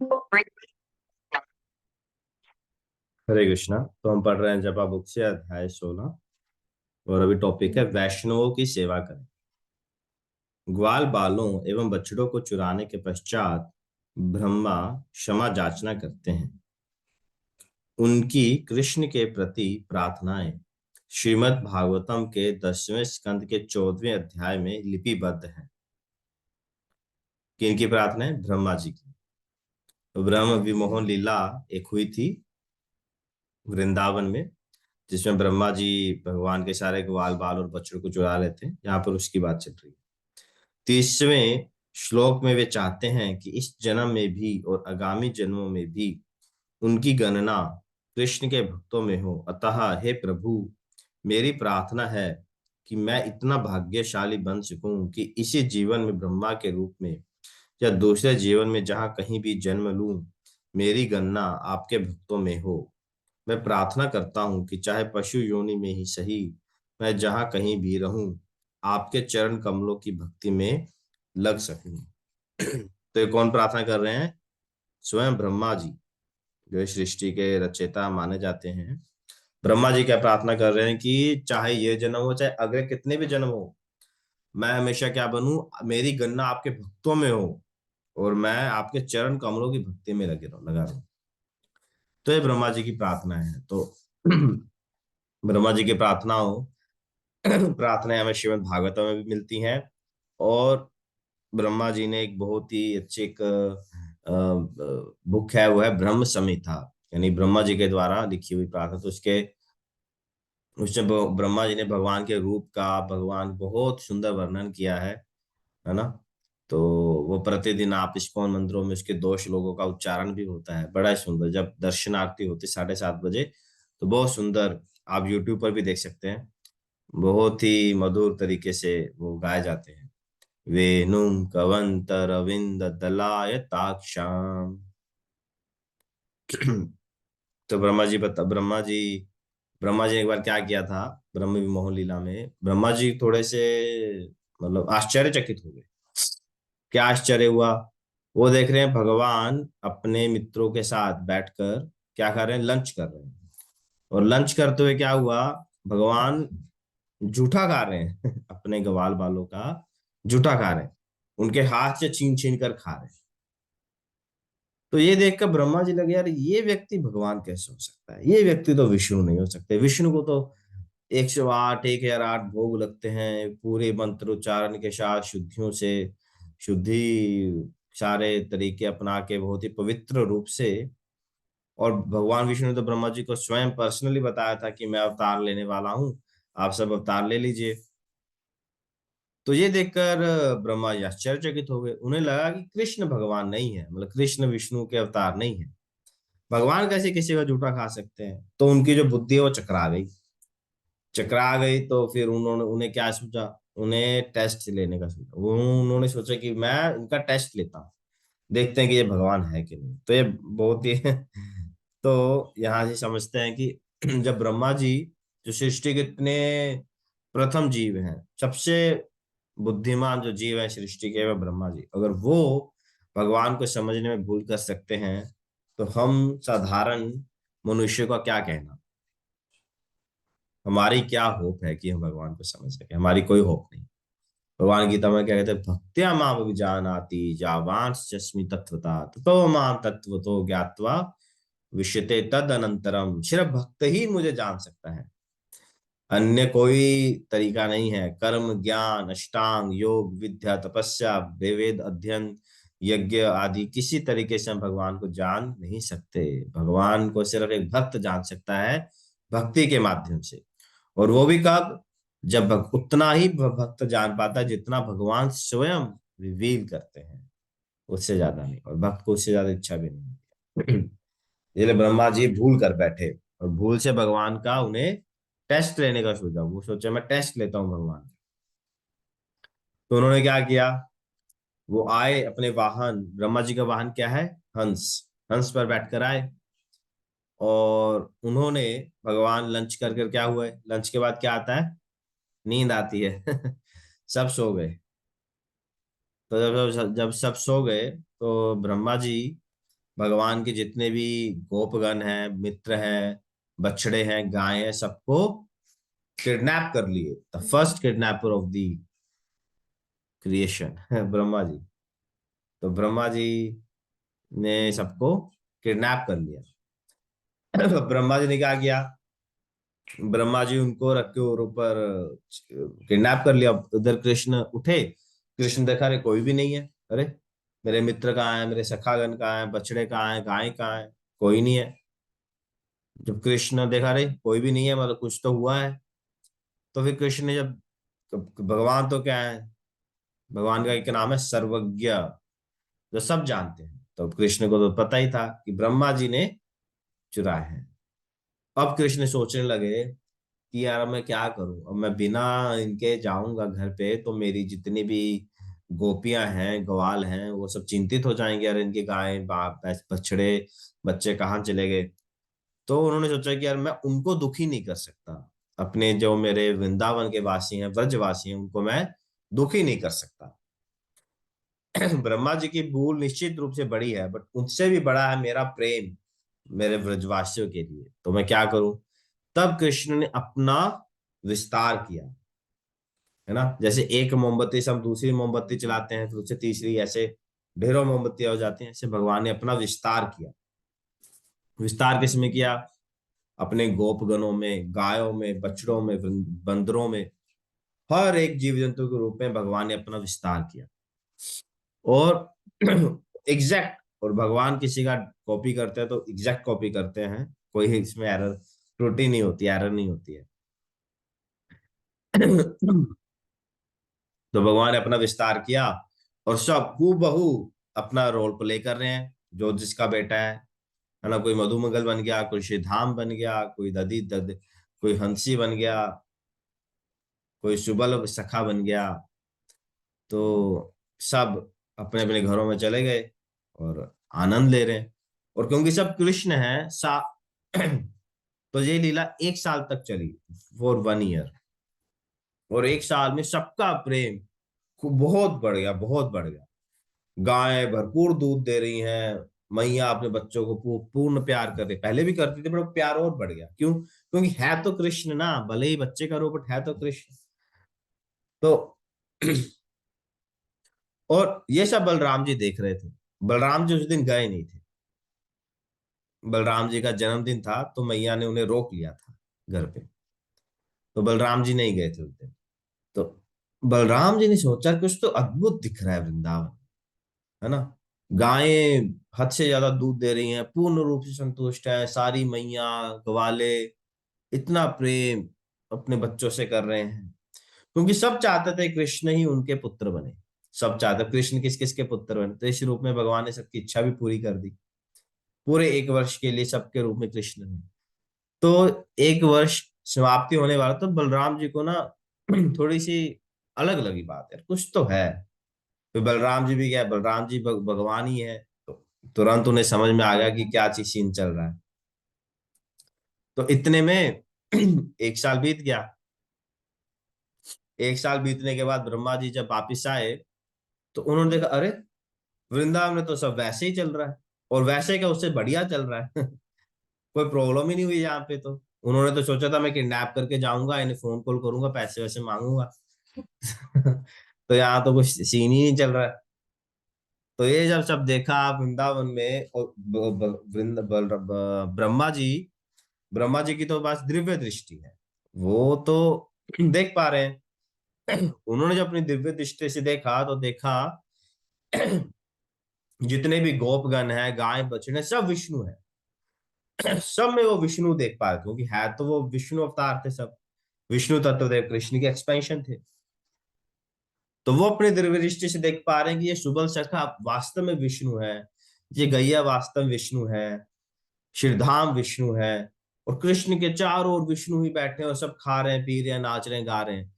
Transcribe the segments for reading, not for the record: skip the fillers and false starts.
हरे कृष्णा। तो हम पढ़ रहे हैं जपा बुक से अध्याय 16। और अभी टॉपिक है वैष्णवों की सेवा करें। ग्वाल बालों एवं बछड़ों को चुराने के पश्चात ब्रह्मा क्षमा याचना करते हैं। उनकी कृष्ण के प्रति प्रार्थनाएं श्रीमद् भागवतम के 10वें स्कंद के 14वें अध्याय में लिपिबद्ध हैं। किनकी प्रार्थनाएं? ब्रह्मा जी की। तो ब्रह्म विमोहन लीला एक हुई थी वृंदावन में, जिसमें ब्रह्मा जी भगवान के सारे ग्वाल बाल और बछड़ों को चुरा लेते हैं। यहाँ पर उसकी बात चल रही है। 30वें श्लोक में वे चाहते हैं कि इस जन्म में भी और आगामी जन्मों में भी उनकी गणना कृष्ण के भक्तों में हो। अतः हे प्रभु, मेरी प्रार्थना है कि मैं इतना भाग्यशाली बन सकूं कि इसी जीवन में ब्रह्मा के रूप में या दूसरे जीवन में जहां कहीं भी जन्म लूं, मेरी गणना आपके भक्तों में हो। मैं प्रार्थना करता हूं कि चाहे पशु योनि में ही सही, मैं जहां कहीं भी रहूं, आपके चरण कमलों की भक्ति में लग सकूं। तो ये कौन प्रार्थना कर रहे हैं? स्वयं ब्रह्मा जी, जो इस सृष्टि के रचयिता माने जाते हैं। ब्रह्मा जी क्या प्रार्थना कर रहे हैं कि चाहे ये जन्म हो, चाहे अगले कितने भी जन्म हो, मैं हमेशा क्या बनूं? मेरी गणना आपके भक्तों में हो और मैं आपके चरण कमलों की भक्ति में लगा रहूं। तो ये ब्रह्मा जी की प्रार्थना है। तो ब्रह्मा जी की प्रार्थनाओं प्रार्थनाएं हमें श्रीमद् भागवतम में भी मिलती हैं। और ब्रह्मा जी ने एक बहुत ही अच्छी एक बुक है, वो है ब्रह्म संहिता, यानी ब्रह्मा जी के द्वारा लिखी हुई प्रार्थना। तो उसके उसमें ब्रह्मा जी ने भगवान के रूप का, भगवान बहुत सुंदर वर्णन किया है ना। तो वो प्रतिदिन आप इस्कॉन मंदिरों में उसके 2 श्लोकों का उच्चारण भी होता है, बड़ा ही सुंदर। जब दर्शन आरती होती 7:30 बजे, तो बहुत सुंदर, आप यूट्यूब पर भी देख सकते हैं। बहुत ही मधुर तरीके से वो गाए जाते हैं। वेणुं कवंत रविंद दलाय ताक्षाम। तो ब्रह्मा जी ने एक बार क्या किया था, ब्रह्म विमोहन लीला में ब्रह्मा जी थोड़े से मतलब आश्चर्यचकित हो गए। क्या आश्चर्य हुआ? वो देख रहे हैं भगवान अपने मित्रों के साथ बैठकर क्या कर रहे हैं? लंच कर रहे हैं। और लंच करते हुए क्या हुआ? भगवान जूठा खा रहे हैं अपने ग्वाल बालों का जूठा खा रहे हैं, उनके हाथ से छीन छीन कर खा रहे हैं। तो ये देखकर ब्रह्मा जी लगे, यार ये व्यक्ति भगवान कैसे हो सकता है? ये व्यक्ति तो विष्णु नहीं हो सकते। विष्णु को तो 108 1008 भोग लगते हैं, पूरे मंत्र उच्चारण के साथ शुद्धियों से शुद्धि सारे तरीके अपना के बहुत ही पवित्र रूप से। और भगवान विष्णु ने तो ब्रह्मा जी को स्वयं पर्सनली बताया था कि मैं अवतार लेने वाला हूँ, आप सब अवतार ले लीजिए। तो ये देखकर ब्रह्मा जी आश्चर्यचकित हो गए। उन्हें लगा कि कृष्ण भगवान नहीं है, मतलब कृष्ण विष्णु के अवतार नहीं है। भगवान कैसे किसी का जूठा खा सकते हैं? तो उनकी जो बुद्धि है वो चकरा गई। तो फिर उन्होंने उन्हें क्या सोचा? उन्हें टेस्ट लेने का सोचा। उन्होंने सोचा कि मैं इनका टेस्ट लेता हूँ, देखते हैं कि ये भगवान है कि नहीं। तो ये बहुत ही तो यहाँ से समझते हैं कि जब ब्रह्मा जी, जो सृष्टि के इतने प्रथम जीव हैं, सबसे बुद्धिमान जो जीव है सृष्टि के, वह ब्रह्मा जी, अगर वो भगवान को समझने में भूल कर सकते हैं, तो हम साधारण मनुष्य का क्या कहना? हमारी क्या होप है कि हम भगवान को समझ सके? हमारी कोई होप नहीं। भगवान गीता में क्या कहते हैं? भक्त्या माम विजानाति जावांश्चस्मि तत्वता ततो माम तत्वतो ज्ञात्वा विश्यते तद अनंतरम। सिर्फ भक्त ही मुझे जान सकता है, अन्य कोई तरीका नहीं है। कर्म ज्ञान अष्टांग योग विद्या तपस्या वेद अध्ययन यज्ञ आदि किसी तरीके से हम भगवान को जान नहीं सकते। भगवान को सिर्फ एक भक्त जान सकता है, भक्ति के माध्यम से। और वो भी कब? जब उतना ही भक्त जान पाता है जितना भगवान स्वयं रिवील करते हैं, उससे ज्यादा नहीं। और भक्त को उससे ज्यादा इच्छा भी नहीं। इसलिए ब्रह्मा जी भूल कर बैठे और भूल से भगवान का उन्हें टेस्ट लेने का सोचा। वो सोचा मैं टेस्ट लेता हूँ भगवान का। तो उन्होंने क्या किया? वो आए अपने वाहन, ब्रह्मा जी का वाहन क्या है? हंस। हंस पर बैठकर आए। और उन्होंने, भगवान लंच कर कर क्या हुआ है? लंच के बाद क्या आता है? नींद आती है सब सो गए। तो जब जब सब सो गए, तो ब्रह्मा जी भगवान के जितने भी गोपगण हैं, मित्र हैं, बछड़े हैं, गाय हैं, सबको किडनैप कर लिए। The first kidnapper of the creation Brahma ji. तो ब्रह्मा जी ने सबको किडनैप कर लिया। ब्रह्मा जी ने क्या किया, ब्रह्मा जी उनको रख के और ऊपर किडनैप कर लिया। उधर कृष्ण उठे, कृष्ण देखा अरे कोई भी नहीं है, अरे मेरे मित्र कहाँ है, मेरे सखागण कहाँ है, बछड़े कहाँ है, गाय कहाँ है, कोई नहीं है। जब कृष्ण देखा अरे कोई भी नहीं है, मतलब कुछ तो हुआ है। तो फिर कृष्ण ने जब, भगवान तो क्या है, भगवान का एक नाम है सर्वज्ञ, जो सब जानते हैं। तो कृष्ण को तो पता ही था कि ब्रह्मा जी ने चुराए हैं। अब कृष्ण सोचने लगे कि यार अब मैं क्या करूं, अब मैं बिना इनके जाऊंगा घर पे तो मेरी जितनी भी गोपियां हैं, ग्वाल हैं, वो सब चिंतित हो जाएंगे, यार इनके गाय बाप बछड़े बच्चे कहाँ चले गए। तो उन्होंने सोचा कि यार मैं उनको दुखी नहीं कर सकता, अपने जो मेरे वृंदावन के वासी हैं, ब्रजवासी हैं, उनको मैं दुखी नहीं कर सकता। ब्रह्मा जी की भूल निश्चित रूप से बड़ी है, बट उनसे भी बड़ा है मेरा प्रेम मेरे ब्रजवासियों के लिए। तो मैं क्या करूं। तब कृष्ण ने अपना विस्तार किया, है ना। जैसे एक मोमबत्ती से हम दूसरी मोमबत्ती चलाते हैं, फिर उससे तीसरी, ऐसे ढेरों मोमबत्तियां हो जाती हैं। ऐसे भगवान ने अपना विस्तार किया। विस्तार किसमें किया, अपने गोपगणों में, गायों में, बछड़ों में, बंदरों में, हर एक जीव जंतु के रूप में भगवान ने अपना विस्तार किया। और एग्जैक्ट, और भगवान किसी का कॉपी करते हैं तो एग्जैक्ट कॉपी करते हैं, कोई इसमें एरर, त्रुटि नहीं होती, एरर नहीं होती है। तो भगवान ने अपना विस्तार किया और सब हूबहू अपना रोल प्ले कर रहे हैं, जो जिसका बेटा है ना। कोई मधुमंगल बन गया, कोई श्रीधाम बन गया, कोई दधी दध, कोई हंसी बन गया, कोई सुबल सखा बन गया। तो सब अपने अपने घरों में चले गए और आनंद ले रहे हैं। और क्योंकि सब कृष्ण है तो ये लीला एक साल तक चली, फॉर 1 ईयर। और एक साल में सबका प्रेम खूब बहुत बढ़ गया, बहुत बढ़ गया। गायें भरपूर दूध दे रही हैं, मैया अपने बच्चों को पूर्ण प्यार कर रही, पहले भी करती थी, बट प्यार और बढ़ गया। क्यों, क्योंकि है तो कृष्ण ना, भले ही बच्चे का रूप, बट है तो कृष्ण। तो और ये सब बलराम जी देख रहे थे। बलराम जी उस दिन गए नहीं थे। बलराम जी का जन्मदिन था, तो मैया ने उन्हें रोक लिया था घर पे। तो बलराम जी नहीं गए थे उस दिन। तो बलराम जी ने सोचा कुछ तो अद्भुत दिख रहा है वृंदावन, है ना। गायें हद से ज्यादा दूध दे रही हैं, पूर्ण रूप से संतुष्ट है, सारी मैया, ग्वाले इतना प्रेम अपने बच्चों से कर रहे हैं। क्योंकि सब चाहते थे कृष्ण ही उनके पुत्र बने। सब चाहते कृष्ण किस किस के पुत्र बने, तो इस रूप में भगवान ने सबकी इच्छा भी पूरी कर दी। पूरे 1 वर्ष के लिए सबके रूप में कृष्ण ने। तो 1 वर्ष समाप्ति होने वाला, तो बलराम जी को ना थोड़ी सी अलग लगी बात है, कुछ तो है। तो बलराम जी भी क्या है, बलराम जी भगवान ही है। तो तुरंत उन्हें समझ में आ गया कि क्या चीज सीन चल रहा है। तो इतने में 1 साल बीत गया। 1 साल बीतने के बाद ब्रह्मा जी जब वापिस आए, तो उन्होंने देखा अरे वृंदावन में तो सब वैसे ही चल रहा है, और वैसे क्या उससे बढ़िया चल रहा है। कोई प्रॉब्लम ही नहीं हुई यहाँ पे। तो उन्होंने तो सोचा था मैं किडनैप करके जाऊंगा, इन्हें फोन कॉल करूंगा, पैसे वैसे मांगूंगा। तो यहाँ तो कुछ सीन ही नहीं चल रहा है। तो ये जब सब देखा वृंदावन में, और ब्रह्मा जी की तो बस दिव्य दृष्टि है, वो तो देख पा रहे हैं। उन्होंने जब अपनी दिव्य दृष्टि से देखा, तो देखा जितने भी गोपगण है, गाय बछड़े, सब विष्णु है। सब में वो विष्णु देख पा रहे, क्योंकि है तो वो विष्णु अवतार थे सब। विष्णु तत्वदेव कृष्ण के एक्सपेंशन थे। तो वो अपने दिव्य दृष्टि से देख पा रहे हैं कि ये सुबल सखा वास्तव में विष्णु है, ये गैया वास्तव में विष्णु है, श्रीधाम विष्णु है। और कृष्ण के चारों ओर विष्णु ही बैठे हैं, और सब खा रहे हैं, पी रहे हैं, नाच रहे हैं, गा रहे हैं।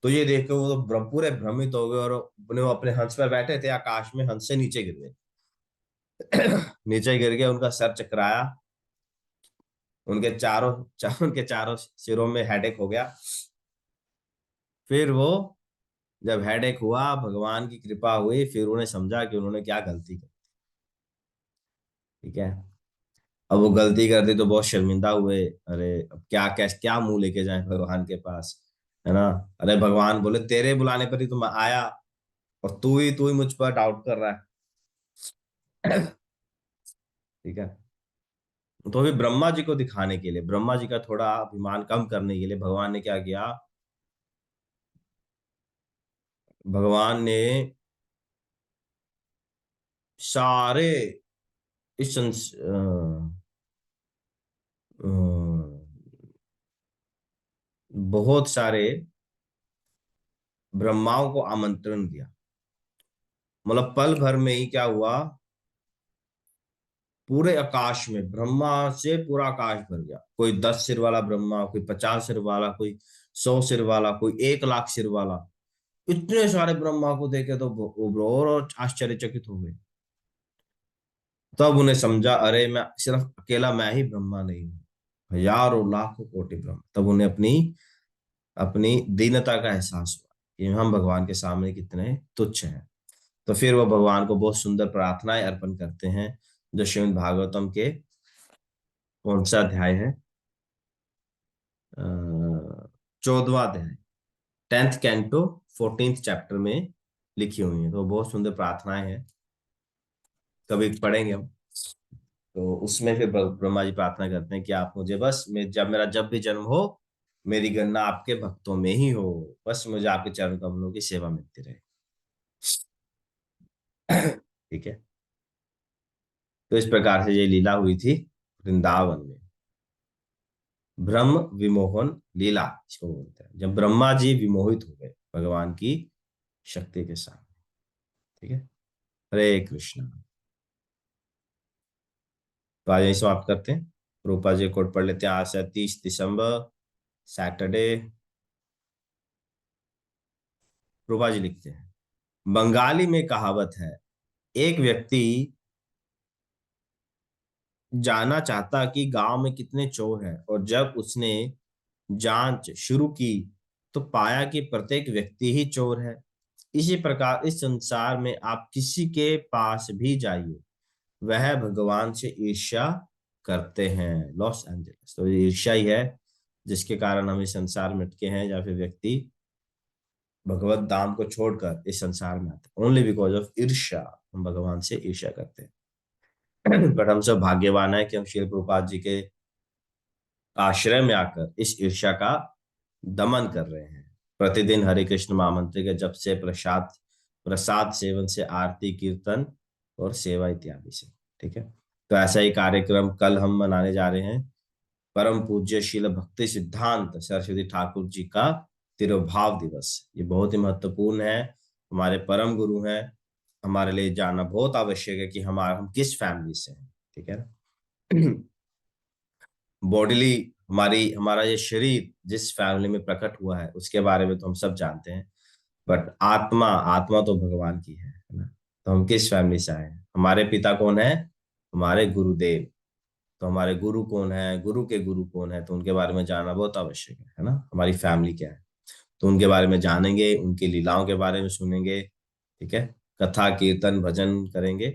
तो ये देख के वो तो पूरे भ्रमित हो गए, और वो अपने हंस पर बैठे थे आकाश में, हंस से नीचे गिर गए। नीचे गिर गए, उनका सर चकराया, उनके चारों सिरों में हेडेक हो गया। फिर वो जब हेडेक हुआ, भगवान की कृपा हुई, फिर उन्हें समझा कि उन्होंने क्या गलती की। ठीक है। अब वो गलती कर दी तो बहुत शर्मिंदा हुए। अरे अब क्या क्या क्या मुंह लेके जाए भगवान के पास, है ना। अरे भगवान बोले तेरे बुलाने पर ही तो मैं आया, और तू ही मुझ पर डाउट कर रहा है। ठीक है। तो अभी ब्रह्मा जी को दिखाने के लिए, ब्रह्मा जी का थोड़ा अभिमान कम करने के लिए भगवान ने क्या किया, भगवान ने सारे इस अ, बहुत सारे ब्रह्माओं को आमंत्रण दिया। मतलब पल भर में ही क्या हुआ, पूरे आकाश में ब्रह्मा से पूरा आकाश भर गया। कोई 10 सिर वाला ब्रह्मा, कोई 50 सिर वाला, कोई 100 सिर वाला, कोई 1 लाख सिर वाला। इतने सारे ब्रह्मा को देखे तो वो और आश्चर्यचकित हो गए। तब उन्हें समझा, अरे मैं सिर्फ अकेला मैं ही ब्रह्मा नहीं हूँ, हजारों लाखों कोटि ब्रह्म। तब उन्हें अपनी अपनी दीनता का एहसास हुआ कि हम भगवान के सामने कितने तुच्छ हैं। तो फिर वो भगवान को बहुत सुंदर प्रार्थनाएं अर्पण करते हैं, जो श्रीमद् भागवतम के कौन सा अध्याय है, 14वां अध्याय, 10th कैंटो 14th चैप्टर में लिखी हुई है। तो बहुत सुंदर प्रार्थनाएं हैं, कभी पढ़ेंगे हम। तो उसमें फिर ब्रह्मा जी प्रार्थना करते हैं कि आप मुझे बस, जब भी जन्म हो, मेरी गणना आपके भक्तों में ही हो, बस मुझे आपके चरण कमलों की सेवा मिलती रहे। ठीक है। तो इस प्रकार से ये लीला हुई थी वृंदावन में, ब्रह्म विमोहन लीला इसको बोलते हैं, जब ब्रह्मा जी विमोहित हो गए भगवान की शक्ति के साथ। ठीक है। हरे कृष्णा। तो आज यही समाप्त करते हैं। रूपा जी कोट पढ़ लेते हैं। आज से 30 दिसंबर, सैटरडे। रूपा जी लिखते हैं, बंगाली में कहावत है, एक व्यक्ति जानना चाहता कि गांव में कितने चोर हैं, और जब उसने जांच शुरू की तो पाया कि प्रत्येक व्यक्ति ही चोर है। इसी प्रकार इस संसार में आप किसी के पास भी जाइए, वह भगवान से ईर्ष्या करते हैं। लॉस एंजल्स, तो ये ईर्ष्या ही है जिसके कारण हम इस संसार में अटके हैं, या फिर व्यक्ति भगवत धाम को छोड़कर इस संसार में आते हैं। ओनली बिकॉज ऑफ ईर्ष्या हम भगवान से ईर्ष्या करते हैं। बट हम सब भाग्यवान है कि हम श्री प्रभुपाद जी के आश्रय में आकर इस ईर्ष्या का दमन कर रहे हैं। प्रतिदिन हरे कृष्ण महामंत्र के जप से, प्रसाद प्रसाद सेवन से, आरती कीर्तन और सेवा इत्यादि से। ठीक है। तो ऐसा ही कार्यक्रम कल हम मनाने जा रहे हैं, परम पूज्य शील भक्ति सिद्धांत सरस्वती ठाकुर जी का तिरुभाव दिवस। ये बहुत ही महत्वपूर्ण है, हमारे परम गुरु हैं। हमारे लिए जानना बहुत आवश्यक है कि हम किस फैमिली से हैं। ठीक है ना। बॉडीली हमारा ये शरीर जिस फैमिली में प्रकट हुआ है उसके बारे में तो हम सब जानते हैं, बट आत्मा आत्मा तो भगवान की है ना। तो हम किस फैमिली से आए हैं, हमारे पिता कौन है, हमारे गुरुदेव। तो हमारे गुरु कौन है, गुरु के गुरु कौन है, तो उनके बारे में जानना बहुत आवश्यक है ना। हमारी फैमिली क्या है, तो उनके बारे में जानेंगे, उनकी लीलाओं के बारे में सुनेंगे। ठीक है। कथा कीर्तन भजन करेंगे।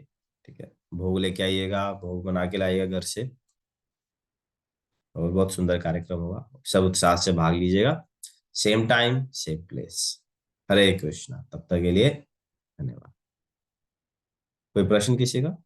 ठीक है। भोग लेके आइएगा, भोग बना के लाइएगा घर से, और बहुत सुंदर कार्यक्रम होगा। सब उत्साह से भाग लीजिएगा। Same time same place. Hare Krishna. तब तक के लिए धन्यवाद। कोई प्रश्न किसी का?